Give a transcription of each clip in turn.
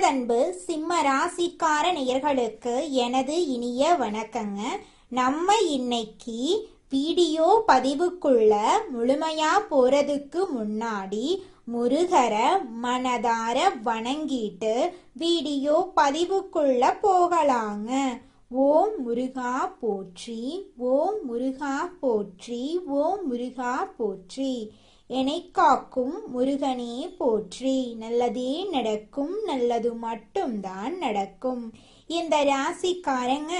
பேரன்பு சிம்ம ராசிக்கார நேயர்களுக்கு எனது இனிய வணக்கங்க. நம்ம இன்னைக்கு வீடியோ பதிவுக்குள்ள முழுமையா போறதுக்கு முன்னாடி முருகரை மனதார வணங்கிட்டு வீடியோ பதிவுக்குள்ள போகலாங்க. ஓம் முருகா போற்றி, ஓம் முருகா போற்றி, ஓம் முருகா போற்றி. என்னை காக்கும் முருகனே போற்றி. நல்லதே நடக்கும், நல்லது மட்டும்தான் நடக்கும். இந்த ராசிக்காரங்க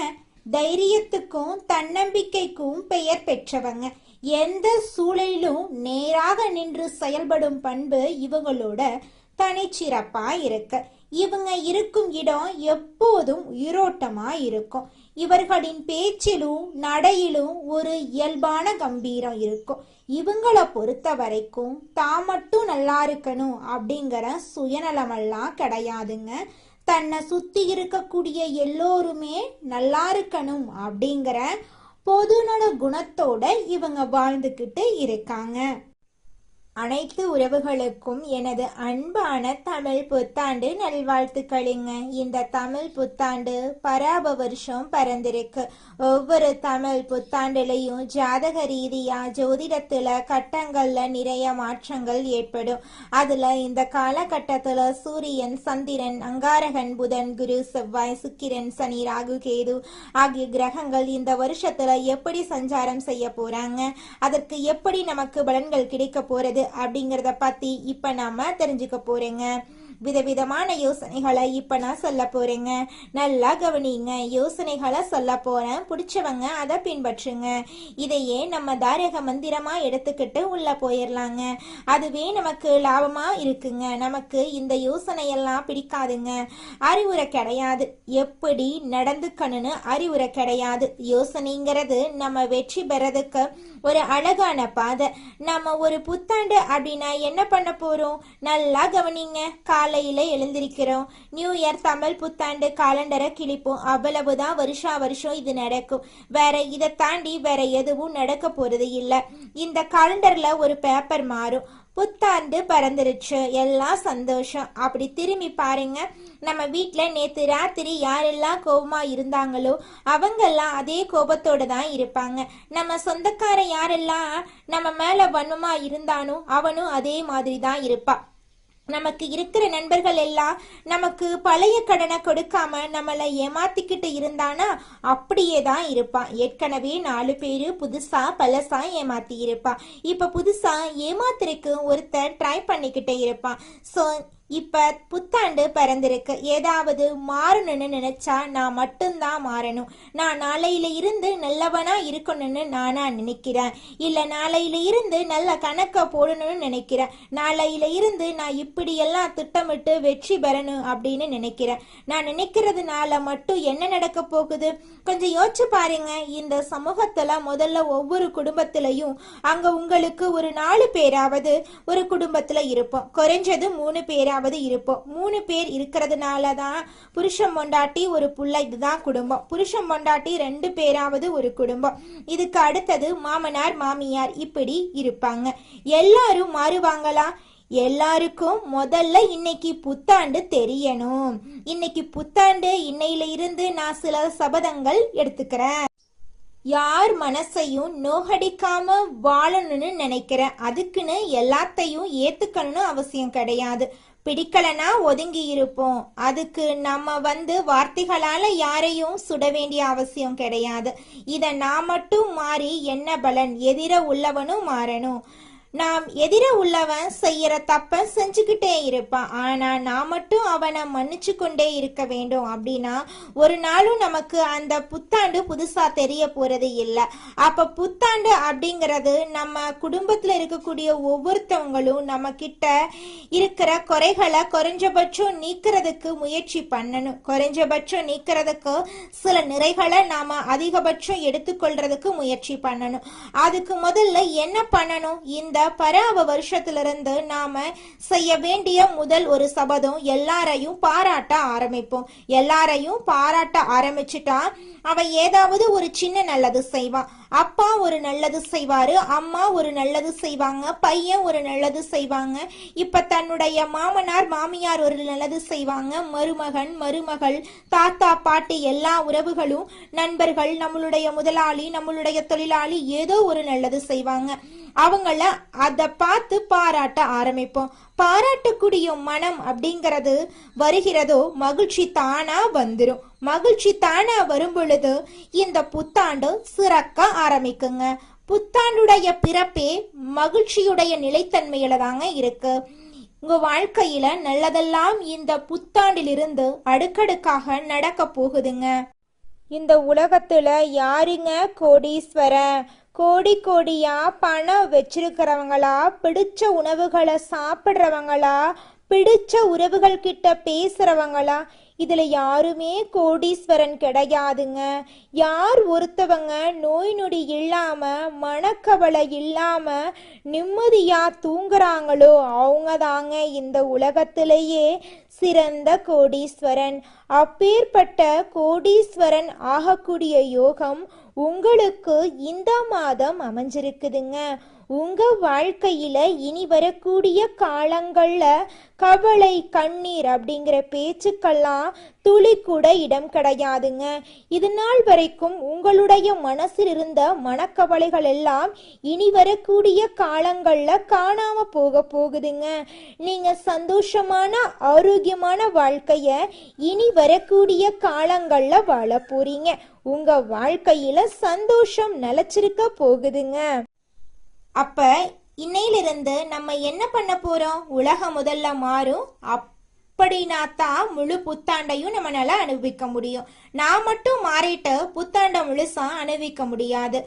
தைரியத்துக்கும் தன்னம்பிக்கைக்கும் பெயர் பெற்றவங்க. எந்த சூழலிலும் நேராக நின்று செயல்படும் பண்பு இவங்களோட தனிச்சிறப்பா இருக்கு. இவங்க இருக்கும் இடம் எப்போதும் உயிரோட்டமா இருக்கும். இவர்களின் பேச்சிலும் நடையிலும் ஒரு இயல்பான கம்பீரம் இருக்கும். இவங்களை பொறுத்த வரைக்கும் தான் மட்டும் நல்லா இருக்கணும் அப்படிங்கிற சுயநலமெல்லாம் கிடையாதுங்க. தன்னை சுத்தி இருக்கக்கூடிய எல்லோருமே நல்லா இருக்கணும் அப்படிங்கிற பொதுநல குணத்தோட இவங்க வாழ்ந்துக்கிட்டு இருக்காங்க. அனைத்து உறவுகளுக்கும் எனது அன்பான தமிழ் புத்தாண்டு நல்வாழ்த்துக்களுங்க. இந்த தமிழ் புத்தாண்டு பராப வருஷம் பிறந்திருக்கு. ஒவ்வொரு தமிழ் புத்தாண்டுலையும் ஜாதக ரீதியா ஜோதிடத்துல கட்டங்கள்ல நிறைய மாற்றங்கள் ஏற்படும். அதுல இந்த காலகட்டத்துல சூரியன், சந்திரன், அங்காரகன், புதன், குரு, செவ்வாய், சுக்கிரன், சனி, ராகு, கேது ஆகிய கிரகங்கள் இந்த வருஷத்துல எப்படி சஞ்சாரம் செய்ய போறாங்க, அதற்கு எப்படி நமக்கு பலன்கள் கிடைக்க போறது அப்படிங்கறத பத்தி இப்ப நாம தெரிஞ்சுக்க போறேங்க. விதவிதமான யோசனைகளை இப்ப நான் சொல்ல போறேங்க. நல்லா கவனிங்க. யோசனைகளை சொல்ல போறேன், பிடிச்சவங்க அதை பின்பற்றுங்க. இதையே நம்ம தாரக மந்திரமா எடுத்துக்கிட்டு உள்ள போயிடலாங்க. அதுவே நமக்கு லாபமா இருக்குங்க. நமக்கு இந்த யோசனையெல்லாம் பிடிக்காதுங்க. அறிவுரை கிடையாது, எப்படி நடந்துக்கணும்னு அறிவுரை கிடையாது. யோசனைங்கிறது நம்ம வெற்றி பெறதுக்கு ஒரு அழகான பாதை. நம்ம ஒரு புத்தாண்டு அப்படின்னா என்ன பண்ண போறோம்? நல்லா கவனிங்க. காலையில எழுந்திருக்கிறோம், நியூ இயர் தமிழ் புத்தாண்டு காலண்டரை கிழிப்போம். அவ்வளவுதான். வருஷா வருஷம் இது நடக்கும். வேற இதை தாண்டி வேற எதுவும் நடக்க போறது இல்லை. இந்த காலண்டர்ல ஒரு பேப்பர் மாறும். புத்தாண்டு பறந்துருச்சு, எல்லாம் சந்தோஷம். அப்படி திரும்பி பாருங்க, நம்ம வீட்டுல நேத்து ராத்திரி யாரெல்லாம் கோபமா இருந்தாங்களோ அவங்கெல்லாம் அதே கோபத்தோட தான் இருப்பாங்க. நம்ம சொந்தக்கார யாரெல்லாம் நம்ம மேல வன்மமா இருந்தானோ அவனும் அதே மாதிரி தான் இருப்பான். நமக்கு இருக்கிற நண்பர்கள் எல்லாம் நமக்கு பழைய கடனை கொடுக்காம நம்மளை ஏமாத்திக்கிட்டு இருந்தானா அப்படியே தான் இருப்பான். ஏற்கனவே 4 பேரு புதுசா பழசா ஏமாத்தி இருப்பான். இப்ப புதுசா ஏமாத்திருக்கு ஒருத்தர் ட்ரை பண்ணிக்கிட்டே இருப்பான். ஸோ இப்ப புத்தாண்டு பிறந்திருக்கு. ஏதாவது மாறணும்னு நினைச்சா நான் மட்டும்தான் மாறணும். நான் நாளையில இருந்து நல்லவனா இருக்கணும்னு நானா நினைக்கிறேன். இல்ல நாளையில இருந்து நல்ல கணக்க போடணும்னு நினைக்கிறேன். நாளையில இருந்து நான் இப்படியெல்லாம் திட்டமிட்டு வெற்றி பெறணும் அப்படின்னு நினைக்கிறேன். நான் நினைக்கிறதுனால மட்டும் என்ன நடக்க போகுது? கொஞ்சம் யோசிச்சு பாருங்க. இந்த சமூகத்துல முதல்ல ஒவ்வொரு குடும்பத்திலையும் அங்க உங்களுக்கு ஒரு 4 பேராவது ஒரு குடும்பத்துல இருப்போம். குறைஞ்சது 3 பேராவது இருப்போம். 3 பேர் இருக்கிறதுனாலதான் புருஷன் பொண்டாட்டி ஒரு புள்ள, இதுதான் குடும்பம். புருஷன் பொண்டாட்டி 2 பேராவது ஒரு குடும்பம். இதுக்கு அடுத்தது மாமனார் மாமியார், இப்படி இருப்பாங்க. எல்லாரும் மாறுவாங்களா? எல்லாருக்கும் முதல்ல இன்னைக்கு புத்தாண்டு தெரியணும். இன்னைக்கு புத்தாண்டு, இன்னையில இருந்து நான் சில சபதங்கள் எடுத்துக்கிறேன். யார் மனசையும் நோகடிக்காம வாழணும்னு நினைக்கிறேன். அதுக்குன்னு எல்லாத்தையும் ஏத்துக்கணும்னு அவசியம் கிடையாது. பிடிக்கலனா ஒதுங்கி இருப்போம். அதுக்கு நம்ம வார்த்தைகளால யாரையும் சுட வேண்டிய அவசியம் கிடையாது. இத நான் மட்டும் மாறி என்ன பலன்? எதிர உள்ளவனும் மாறணும். நாம் எதிர உள்ளவன் செய்யற தப்ப செஞ்சுக்கிட்டே இருப்பான். ஆனா நான் மட்டும் அவனை மன்னிச்சு கொண்டே இருக்க வேண்டும். அப்படின்னா ஒரு நாளும் நமக்கு அந்த புத்தாண்டு புதுசா தெரிய போறது இல்லை. அப்ப புத்தாண்டு அப்படிங்கிறது நம்ம குடும்பத்துல இருக்கக்கூடிய ஒவ்வொருத்தவங்களும் நம்ம கிட்ட இருக்கிற குறைகளை குறைஞ்சபட்சம் நீக்கிறதுக்கு முயற்சி பண்ணணும். குறைஞ்சபட்சம் நீக்கிறதுக்கு சில நிறைகளை நாம அதிகபட்சம் எடுத்துக்கொள்றதுக்கு முயற்சி பண்ணணும். அதுக்கு முதல்ல என்ன பண்ணணும்? இந்த பராப வருஷத்திலிருந்து நாம செய்ய வேண்டிய முதல் ஒரு சபதம், எல்லாரையும் பாராட்ட ஆரம்பிப்போம். எல்லாரையும் பாராட்ட ஆரம்பிச்சுட்டா அவன் ஏதாவது ஒரு சின்ன நல்லது செய்வான். அப்பா ஒரு நல்லது செய்வாரு, அம்மா ஒரு நல்லது செய்வாங்க, பையன் ஒரு நல்லது செய்வாங்க. இப்ப தன்னுடைய மாமனார் மாமியார் ஒரு நல்லது செய்வாங்க, மருமகன் மருமகள் தாத்தா பாட்டி எல்லா உறவுகளும் நண்பர்கள் நம்மளுடைய முதலாளி நம்மளுடைய தொழிலாளி ஏதோ ஒரு நல்லது செய்வாங்க. அவங்கள அதை பார்த்து பாராட்ட ஆரம்பிப்போம். பாராட்டக்கூடிய மனம் அப்படிங்கிறது வருகிறதோ மகிழ்ச்சி தானா வந்துடும். மகிழ்ச்சி தானா வரும் பொழுது இந்த புத்தாண்டு சிறக்க ஆரம்பிக்குங்க. புத்தாண்டுடைய பிறப்பே மகிழ்ச்சியுடைய நிலைத்தன்மையில தாங்க இருக்கு. உங்க வாழ்க்கையில நல்லதெல்லாம் இந்த புத்தாண்டிலிருந்து அடுக்கடுக்காக நடக்க போகுதுங்க. இந்த உலகத்துல யாருங்க கோடீஸ்வரன்? கோடி கோடியா பணம் வச்சிருக்கிறவங்களா, பிடிச்ச உணவுகளை சாப்பிட்றவங்களா, பிடிச்ச உறவுகள் கிட்ட பேசுறவங்களா? இதுல யாருமே கோடீஸ்வரன் கிடையாதுங்க. யார் ஒருத்தவங்க நோய் நொடி இல்லாம மனக்கவலை இல்லாம நிம்மதியா தூங்குறாங்களோ அவங்க தாங்க இந்த உலகத்திலேயே சிறந்த கோடீஸ்வரன். அப்பேற்பட்ட கோடீஸ்வரன் ஆகக்கூடிய யோகம் உங்களுக்கு இந்த மாதம் அமைஞ்சிருக்குதுங்க. உங்க வாழ்க்கையில இனி வரக்கூடிய காலங்கள்ல கவலை கண்ணீர் அப்படிங்கிற பேச்சுக்கெல்லாம் துளி கூட இடம் கிடையாதுங்க. இது நாள் வரைக்கும் உங்களுடைய மனசில் இருந்த மனக்கவலைகள் எல்லாம் இனி வரக்கூடிய காலங்கள்ல காணாம போகுதுங்க. நீங்க சந்தோஷமான ஆரோக்கியமான வாழ்க்கைய இனி வரக்கூடிய காலங்கள்ல வாழ போறீங்க. உங்க வாழ்க்கையில சந்தோஷம் நிலைச்சிருக்க போகுதுங்க. அப்ப இன்னையிலிருந்து நம்ம என்ன பண்ண போறோம்? உலகம் முதல்ல மாறும். அப்படின்னா தான் முழு புத்தாண்டையும் நம்மளால அனுபவிக்க முடியும். நான் மட்டும் மாறிட்டு புத்தாண்டை முழுசா அனுபவிக்க முடியாது.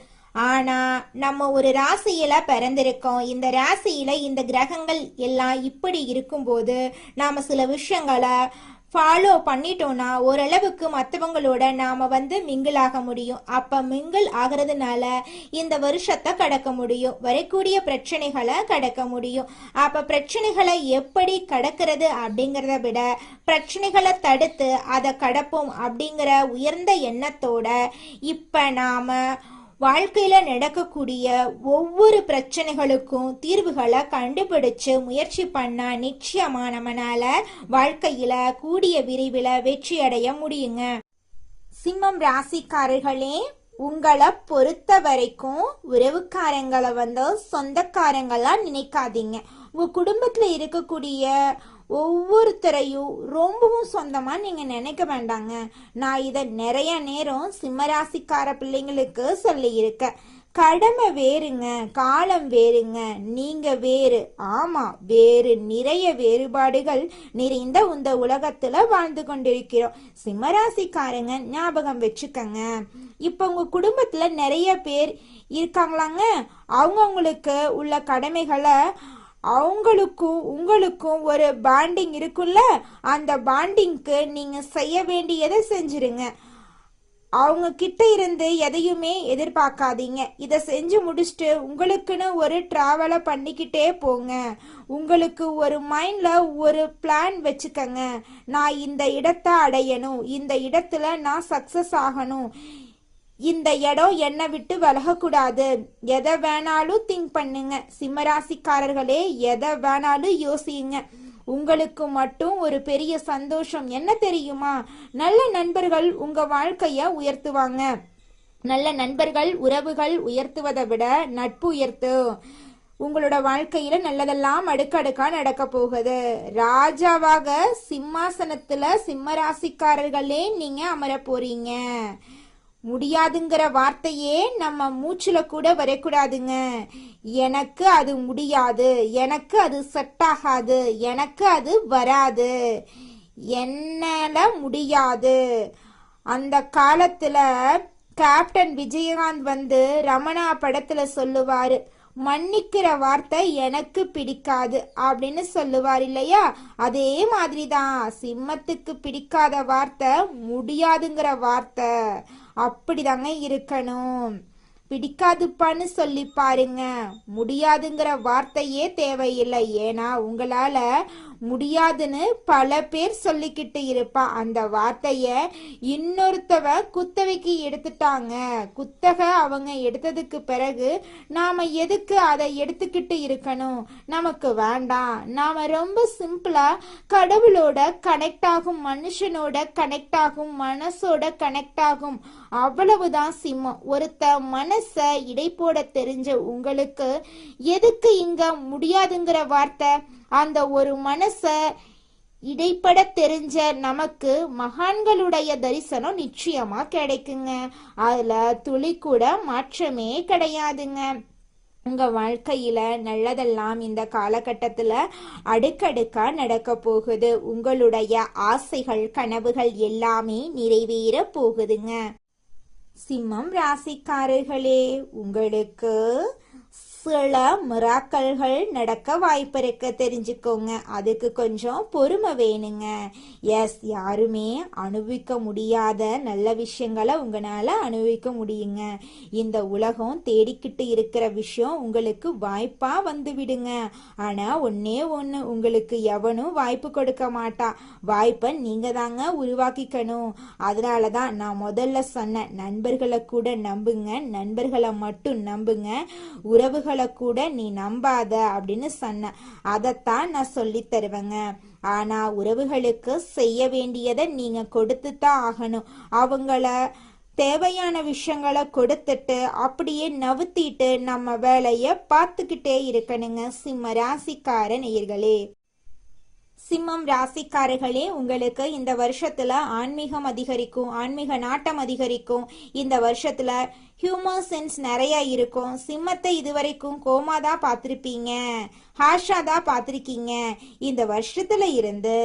ஆனா நம்ம ஒரு ராசியில பிறந்திருக்கோம். இந்த ராசியில இந்த கிரகங்கள் எல்லாம் இப்படி இருக்கும்போது நாம சில விஷயங்களை ஃபாலோ பண்ணிட்டோம்னா ஓரளவுக்கு மற்றவங்களோட நாம மிங்கிள் ஆக முடியும். அப்ப மிங்கிள் ஆகிறதுனால இந்த வருஷத்தை கடக்க முடியும், வரக்கூடிய பிரச்சனைகளை கடக்க முடியும். அப்ப பிரச்சனைகளை எப்படி கடக்கிறது அப்படிங்கிறத விட பிரச்சனைகளை தடுத்து அதை கடப்போம் அப்படிங்கிற உயர்ந்த எண்ணத்தோட இப்ப நாம வாழ்க்கையில நடக்கக்கூடிய ஒவ்வொரு பிரச்சனைகளுக்கும் தீர்வுகளை கண்டுபிடிச்சு முயற்சி பண்ணா நிச்சயமா நம்மளால வாழ்க்கையில கூடிய விரைவில் வெற்றி அடைய முடியுங்க. சிம்மம் ராசிக்காரர்களே, உங்களை பொறுத்த வரைக்கும் உறவுக்காரங்களை சொந்தக்காரங்களா நினைக்காதீங்க. உங்க குடும்பத்துல இருக்கக்கூடிய ஒவ்வொருத்தரையும் ரொம்பவும் சொந்தமா நீங்க நினைக்க வேண்டாங்க. நான் இதை நிறைய நேரம் சிம்மராசிக்கார பிள்ளைங்களுக்கு சொல்லி இருக்கேன். கடமை வேறுங்க, காலம் வேறுங்க, நீங்க வேறு. ஆமா, வேறு நிறைய வேறுபாடுகள் நிறைந்த இந்த உலகத்துல வாழ்ந்து கொண்டிருக்கிறோம். சிம்மராசிக்காரங்க ஞாபகம் வச்சுக்கங்க. இப்ப உங்க குடும்பத்துல நிறைய பேர் இருக்காங்களாங்க. அவங்களுக்கு உள்ள கடமைகளை அவங்களுக்கும் உங்களுக்கும் ஒரு பாண்டிங் இருக்குல்ல, அந்த பாண்டிங்க்கு நீங்க செய்ய வேண்டியதை செஞ்சிருங்க. அவங்க கிட்ட இருந்து எதையுமே எதிர்பார்க்காதீங்க. இதை செஞ்சு முடிச்சுட்டு உங்களுக்குன்னு ஒரு டிராவலை பண்ணிக்கிட்டே போங்க. உங்களுக்கு ஒரு மைண்ட்ல ஒரு பிளான் வச்சுக்கங்க. நான் இந்த இடத்தை அடையணும், இந்த இடத்துல நான் சக்சஸ் ஆகணும், இந்த இடம் என்னை விட்டு விலகக்கூடாது. எதை வேணாலும் திங்க் பண்ணுங்க. சிம்மராசிக்காரர்களே, எதை வேணாலும் யோசிங்க. உங்களுக்கு மட்டும் ஒரு பெரிய சந்தோஷம் என்ன தெரியுமா? நல்ல நண்பர்கள் உங்க வாழ்க்கைய உயர்த்துவாங்க. நல்ல நண்பர்கள் உறவுகள் உயர்த்துவதை விட நட்பு உயர்த்து. உங்களோட வாழ்க்கையில நல்லதெல்லாம் அடுக்கடுக்கா நடக்க போகுது. ராஜாவாக சிம்மாசனத்துல சிம்மராசிக்காரர்களே நீங்க அமர போறீங்க. முடியாதுங்கிற வார்த்தையே நம்ம மூச்சுல கூட வரக்கூடாதுங்க. எனக்கு அது முடியாது, எனக்கு அது செட் ஆகாது, எனக்கு அது வராது, என்னால முடியாது. அந்த காலத்துல கேப்டன் விஜயகாந்த் ரமணா படத்துல சொல்லுவாரு, மன்னிக்கிற வார்த்தை எனக்கு பிடிக்காது அப்படின்னு சொல்லுவார் இல்லையா? அதே மாதிரிதான் சிம்மத்துக்கு பிடிக்காத வார்த்தை முடியாதுங்கிற வார்த்தை. அப்படிதாங்க இருக்கணும். பிடிக்காதுப்பான்னு சொல்லி பாருங்க, முடியாதுங்கிற வார்த்தையே தேவையில்லை. ஏன்னா உங்களால முடியாதுன்னு பல பேர் சொல்லிக்கிட்டு இருப்பா. அந்த வார்த்தைய இன்னொருத்தவ குத்தகைக்கு எடுத்துட்டாங்க. குத்தகை அவங்க எடுத்ததுக்கு பிறகு நாம எதுக்கு அதை எடுத்துக்கிட்டு இருக்கணும்? நமக்கு வேண்டாம். நாம ரொம்ப சிம்பிளா கடவுளோட கனெக்ட் ஆகும், மனுஷனோட கனெக்ட் ஆகும், மனசோட கனெக்ட் ஆகும். அவ்வளவுதான் சிம்மம். ஒருத்த மனச இடை போட தெரிஞ்ச உங்களுக்கு எதுக்கு இங்க முடியாதுங்கிற வார்த்தை? அந்த ஒரு மனச இடைப்பட தெரிஞ்ச நமக்கு மகான்களுடைய தரிசனம் நிச்சயமா கிடைக்குங்க. அதுல துளி கூட மாற்றமே கிடையாதுங்க. உங்க வாழ்க்கையில நல்லதெல்லாம் இந்த காலகட்டத்துல அடுக்கடுக்கா நடக்க போகுது. உங்களுடைய ஆசைகள், கனவுகள் எல்லாமே நிறைவேற போகுதுங்க. சிம்மம் ராசிக்காரர்களே, உங்களுக்கு சில மிராக்கல்கள் நடக்க வாய்ப்பு இருக்க, தெரிஞ்சுக்கோங்க. அதுக்கு கொஞ்சம் பொறுமை வேணுங்க. யாருமே அனுபவிக்க முடியாத நல்ல விஷயங்களை உங்களால அனுபவிக்க முடியுங்க. இந்த உலகம் தேடிக்கிட்டு இருக்கிற விஷயம் உங்களுக்கு வாய்ப்பா வந்து விடுங்க. ஆனா ஒன்னே ஒண்ணு, உங்களுக்கு எவனும் வாய்ப்பு கொடுக்க மாட்டா. வாய்ப்பை நீங்க தாங்க உருவாக்கிக்கணும். அதனாலதான் நான் முதல்ல சொன்ன, நண்பர்களை கூட நம்புங்க, நண்பர்களை மட்டும் நம்புங்க, உறவுகள் கூட நீ நம்பாத அப்படின்னு சொன்ன. அதைத்தான் நான் சொல்லி தருவேங்க. ஆனா உறவுகளுக்கு செய்ய வேண்டியதை நீங்க கொடுத்து தான் ஆகணும். அவங்கள தேவையான விஷயங்களை கொடுத்துட்டு அப்படியே நவுத்திட்டு நம்ம வேலைய பார்த்துக்கிட்டே இருக்கணுங்க. சிம்ம ராசிக்கார நேயர்களே, சிம்மம் ராசிக்காரர்களே, உங்களுக்கு இந்த வருஷத்துல ஆன்மீகம் அதிகரிக்கும், ஆன்மீக நாட்டம் அதிகரிக்கும். இந்த வருஷத்துல ஹியூமர் சென்ஸ் நிறைய இருக்கும். சிம்மத்தை இதுவரைக்கும் கோமாதான் பார்த்திருப்பீங்க, ஹாஷா தான் பார்த்திருக்கீங்க. இந்த வருஷத்துல இருந்து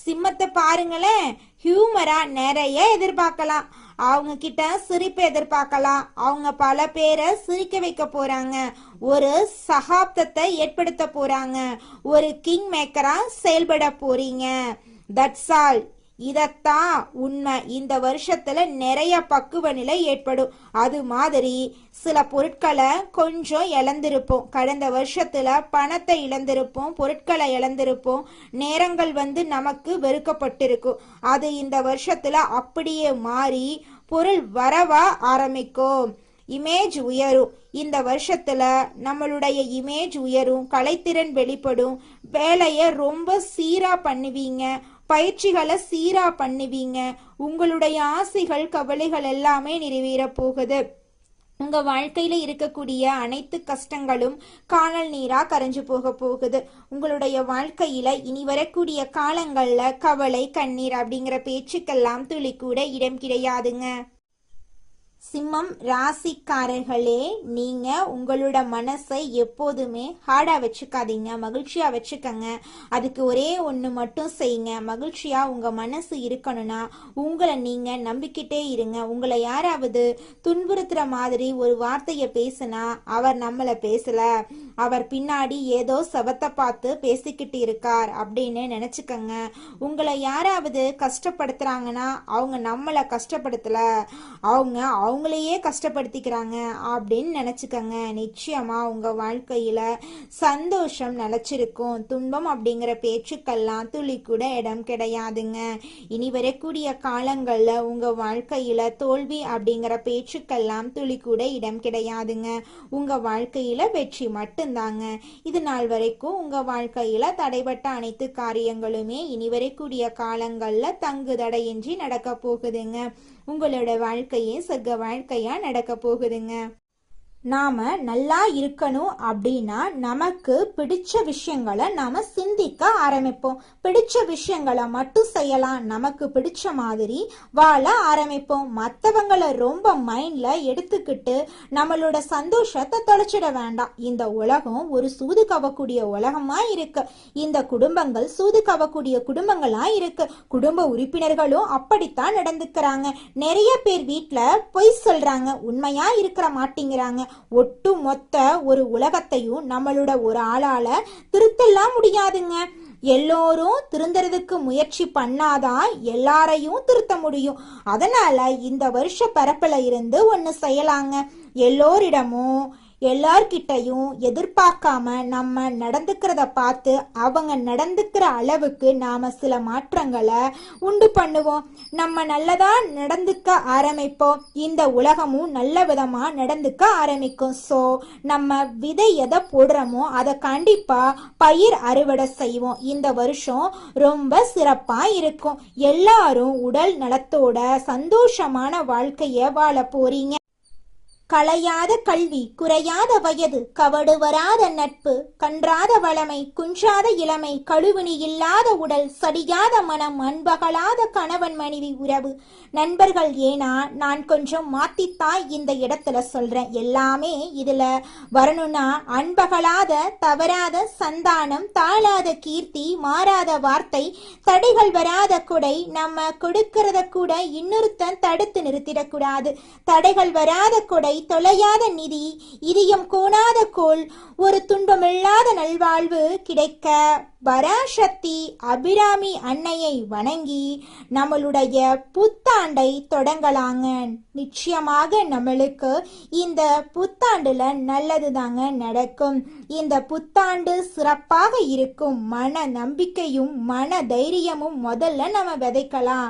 சிம்மத்தை பாருங்களேன், ஹியூமரா நிறைய எதிர்பார்க்கலாம். அவங்க கிட்ட சிரிப்பு எதிர்பார்க்கலாம். அவங்க பல பேரை சிரிக்க வைக்க போறாங்க. ஒரு சகாப்தத்தை ஏற்படுத்த போறாங்க. ஒரு கிங் மேக்கரா செயல்பட போறீங்க. That's all. இதத்தான் உண்மை. இந்த வருஷத்துல நிறைய பக்குவ நிலை ஏற்படும். அது மாதிரி சில பொருட்களை கொஞ்சம் இழந்திருப்போம். கடந்த வருஷத்துல பணத்தை இழந்திருப்போம், பொருட்களை இழந்திருப்போம், நேரங்கள் நமக்கு வெறுக்கப்பட்டிருக்கும். அது இந்த வருஷத்துல அப்படியே மாறி பொருள் வரவா ஆரம்பிக்கும். இமேஜ் உயரும். இந்த வருஷத்துல நம்மளுடைய இமேஜ் உயரும், கலைத்திறன் வெளிப்படும், வேலையை ரொம்ப சீரா பண்ணுவீங்க, பயிற்சிகளை சீரா பண்ணுவீங்க. உங்களுடைய ஆசைகள், கவலைகள் எல்லாமே நிறைவேற போகுது. உங்க வாழ்க்கையில இருக்கக்கூடிய அனைத்து கஷ்டங்களும் காணல் நீரா கரைஞ்சு போக போகுது. உங்களுடைய வாழ்க்கையில இனி வரக்கூடிய காலங்கள்ல கவலை, கண்ணீர் அப்படிங்கிற பேச்சுக்கெல்லாம் துளி கூட இடம் கிடையாதுங்க. சிம்மம் ராசிக்காரர்களே, நீங்க உங்களோட மனசை எப்போதுமே ஹார்டா வச்சுக்காதீங்க, மகிழ்ச்சியா வச்சுக்கங்க. அதுக்கு ஒரே ஒன்று மட்டும் செய்யுங்க. மகிழ்ச்சியா உங்க மனசு இருக்கணும்னா உங்களை நீங்க நம்பிக்கிட்டே இருங்க. உங்களை யாராவது துன்புறுத்துற மாதிரி ஒரு வார்த்தையை பேசுனா அவர் நம்மளை பேசல, அவர் பின்னாடி ஏதோ சபத்தை பார்த்து பேசிக்கிட்டு இருக்கார் அப்படின்னு நினைச்சுக்கங்க. உங்களை யாராவது கஷ்டப்படுத்துறாங்கன்னா அவங்க நம்மளை கஷ்டப்படுத்தல, அவங்களையே கஷ்டப்படுத்திக்கிறாங்க அப்படின்னு நினைச்சுக்கங்க. நிச்சயமா உங்க வாழ்க்கையில சந்தோஷம் நிலைச்சிருக்கும். துன்பம் அப்படிங்கிற பேச்சுக்கெல்லாம் துளி கூட இடம் கிடையாதுங்க. இனி வரக்கூடிய காலங்கள்ல உங்க வாழ்க்கையில தோல்வி அப்படிங்கிற பேச்சுக்கெல்லாம் துளி கூட இடம் கிடையாதுங்க. உங்க வாழ்க்கையில வெற்றி மட்டும்தாங்க. இது நாள் வரைக்கும் உங்க வாழ்க்கையில தடைபட்ட அனைத்து காரியங்களுமே இனி வரக்கூடிய காலங்கள்ல தங்கு தடையின்றி நடக்க போகுதுங்க. உங்களோட வாழ்க்கையே சொர்க்க வாழ்க்கையா நடக்க போகுதுங்க. நாம நல்லா இருக்கணும் அப்படின்னா நமக்கு பிடிச்ச விஷயங்களை நாம சிந்திக்க ஆரம்பிப்போம். பிடிச்ச விஷயங்களை மட்டும் செய்யலாம். நமக்கு பிடிச்ச மாதிரி வாழ ஆரம்பிப்போம். மற்றவங்களை ரொம்ப மைண்ட்ல எடுத்துக்கிட்டு நம்மளோட சந்தோஷத்தை தொலைச்சிட வேண்டாம். இந்த உலகம் ஒரு சூது கவக்கூடிய உலகமா இருக்கு. இந்த குடும்பங்கள் சூது கவக்கூடிய குடும்பங்களா இருக்கு. குடும்ப உறுப்பினர்களும் அப்படித்தான் நடந்துக்கிறாங்க. நிறைய பேர் வீட்டுல பொய் சொல்றாங்க, உண்மையா இருக்கிற மாட்டேங்கிறாங்க. ஒட்டு மொத்த ஒரு உலகத்தையும் நம்மளோட ஒரு ஆளால திருத்தலாம் முடியாதுங்க. எல்லோரும் திருந்துறதுக்கு முயற்சி பண்ணாதான் எல்லாரையும் திருத்த முடியும். அதனால இந்த வருஷ பரப்புல இருந்து ஒன்னு செய்யலாங்க. எல்லோரிடமும் எல்லார்கிட்டையும் எதிர்பார்க்காம நம்ம நடந்துக்கிறத பார்த்து அவங்க நடந்துக்கிற அளவுக்கு நாம சில மாற்றங்களை உண்டு பண்ணுவோம். நம்ம நல்லதா நடந்துக்க ஆரம்பிப்போம். இந்த உலகமும் நல்ல விதமா நடந்துக்க ஆரம்பிக்கும். ஸோ நம்ம விதை எதை போடுறோமோ அதை கண்டிப்பா பயிர் அறுவடை செய்வோம். இந்த வருஷம் ரொம்ப சிறப்பா இருக்கும். எல்லாரும் உடல் நலத்தோட சந்தோஷமான வாழ்க்கைய வாழ போறீங்க. களையாத கல்வி, குறையாத வயது, கவடு வராத நட்பு, கன்றாத வளமை, குன்றாத இளமை, கழுவுனி இல்லாத உடல், சடியாத மனம், அன்பகலாத கணவன் மனைவி உறவு, நண்பர்கள். ஏன்னா நான் கொஞ்சம் மாத்தித்தாய் இந்த இடத்துல சொல்றேன். எல்லாமே இதுல வரணும்னா அன்பகலாத, தவறாத சந்தானம், தாழாத கீர்த்தி, மாறாத வார்த்தை, தடைகள் வராத கொடை. நம்ம கொடுக்கறத கூட இன்னொருத்தன் தடுத்து நிறுத்திடக்கூடாது. தடைகள் வராத கொடை, தொலையாத நிதி, இதயம் கோணாத கோல், ஒரு துன்பமில்லாத நல்வாழ்வு கிடைக்க பராசக்தி அபிராமி அன்னையை வணங்கி நம்மளுடைய புத்தாண்டை தொடங்கலாங்க. நிச்சயமாக நம்மளுக்கு இந்த புத்தாண்டுல நல்லது தாங்க நடக்கும். இந்த புத்தாண்டு சிறப்பாக இருக்கும். மன நம்பிக்கையும் மன தைரியமும் முதல்ல நம்ம விதைக்கலாம்.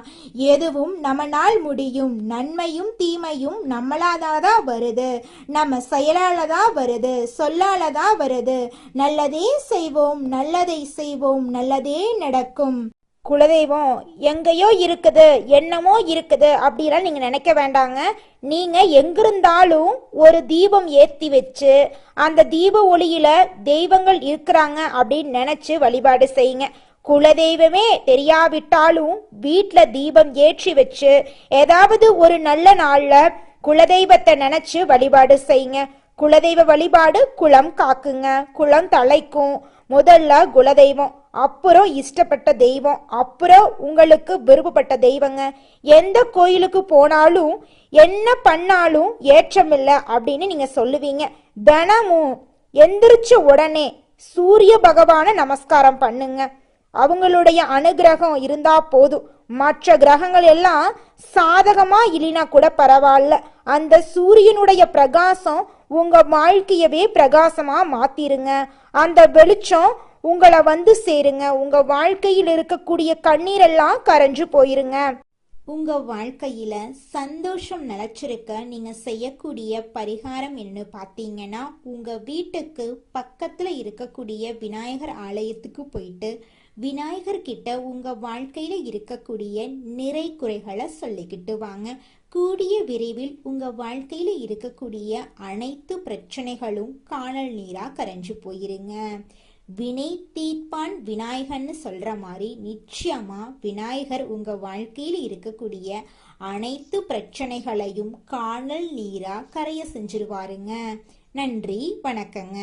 எதுவும் நம்மளால் முடியும். நன்மையும் தீமையும் நம்மளாதான் வருது. நம்ம செயலாலதான் வருது, சொல்லாலதான் வருது. நல்லதே செய்வோம், நல்லதை செய்வோம், நல்லதே நடக்கும். குலதெய்வம் எங்கேயோ இருக்குது, என்னமோ இருக்குது அப்படிலாம் நீங்க நினைக்க வேண்டாங்க. நீங்க எங்கிருந்தாலும் ஒரு தீபம் ஏத்தி வச்சு அந்த தீப ஒளியில தெய்வங்கள் இருக்கிறாங்க அப்படின்னு நினைச்சு வழிபாடு செய்யுங்க. குலதெய்வமே தெரியாவிட்டாலும் வீட்டுல தீபம் ஏற்றி வச்சு ஏதாவது ஒரு நல்ல நாள்ல குலதெய்வத்தை நினைச்சு வழிபாடு செய்யுங்க. குலதெய்வ வழிபாடு குலம் காக்குங்க, குலம் தலைக்கும். முதல்ல குலதெய்வம், அப்புறம் இஷ்டப்பட்ட தெய்வம், அப்புறம் உங்களுக்கு விருப்பப்பட்ட தெய்வங்க. எந்த கோயிலுக்கு போனாலும் என்ன பண்ணாலும் ஏற்றமில்லை அப்படின்னு நீங்க சொல்லுவீங்க. தினமும் எந்திரிச்ச உடனே சூரிய பகவான நமஸ்காரம் பண்ணுங்க. அவங்களுடைய அனுகிரகம் இருந்தா போதும். மற்ற கிரகங்கள் எல்லாம் சாதகமா இல்லைனா கூட பரவாயில்ல. அந்த சூரியனுடைய பிரகாசம் உங்க வாழ்க்கையவே பிரகாசமா மாத்திருங்க. அந்த வெளிச்சம் உங்களை வந்து சேருங்க. உங்க வாழ்க்கையில் இருக்கக்கூடிய கண்ணீரெல்லாம் கரைஞ்சு போயிருங்க. உங்க வாழ்க்கையில சந்தோஷம் நிலைச்சிருக்க நீங்க செய்யக்கூடிய பரிகாரம் என்ன பார்த்தீங்கன்னா, உங்க வீட்டுக்கு பக்கத்துல இருக்கக்கூடிய விநாயகர் ஆலயத்துக்கு போயிட்டு விநாயகர் கிட்ட உங்க வாழ்க்கையில இருக்கக்கூடிய நிறை குறைகளை சொல்லிக்கிட்டு வாங்க. கூடிய விரைவில் உங்க வாழ்க்கையில இருக்கக்கூடிய அனைத்து பிரச்சனைகளும் காணல் நீரா கரைஞ்சு போயிருங்க. வினை தீர்ப்பான் விநாயகர்னு சொல்ற மாதிரி நிச்சயமா விநாயகர் உங்க வாழ்க்கையில இருக்கக்கூடிய அனைத்து பிரச்சனைகளையும் காணல் நீரா கரைய செஞ்சிருவாருங்க. நன்றி, வணக்கங்க.